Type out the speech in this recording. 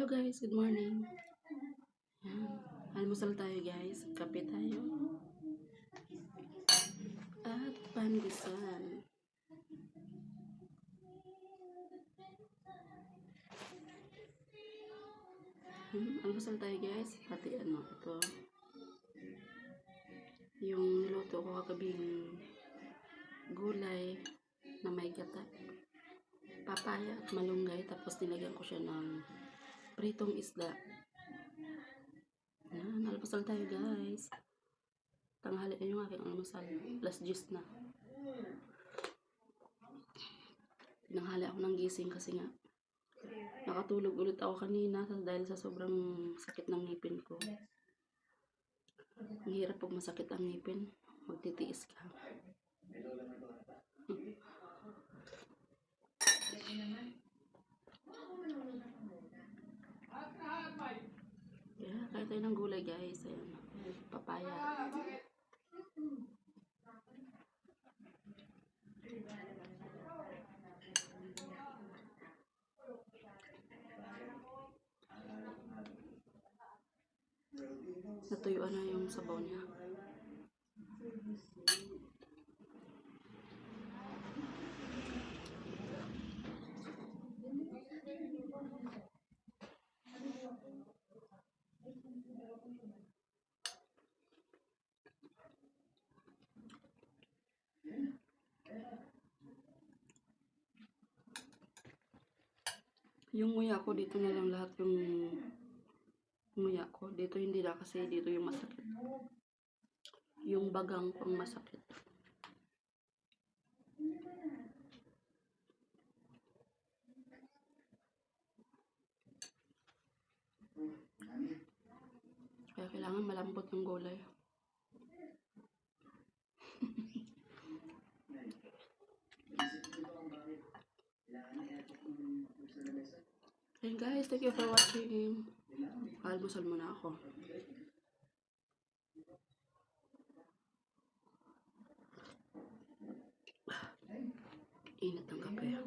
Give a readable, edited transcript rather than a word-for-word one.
Guys, good morning. Yan. Almusal tayo guys. Kape tayo. At pandesal. Almusal tayo guys. Pati ito. Yung niluto ko kagabing gulay na may gata. Papaya at malunggay. Tapos nilagyan ko siya ng pritong isda. Yan, almusal tayo guys. Tanghali na yung aking almusal. Last gist na. Tinanghali ako ng gising kasi nga nakatulog ulit ako kanina dahil sa sobrang sakit ng ngipin ko. Ang hirap pag masakit ang ngipin. Magtitiis ka. Yeah, kaya tayo ng gulay guys. Ayan. Papaya. Natuyuan na yung sabaw niya. Yung nguya ko dito na lang lahat yung nguya ko. Dito hindi na kasi dito yung masakit. Yung bagang pang masakit. Kaya kailangan malambot yung gulay. And guys, thank you for watching. Almusal muna ako. Init ang kape.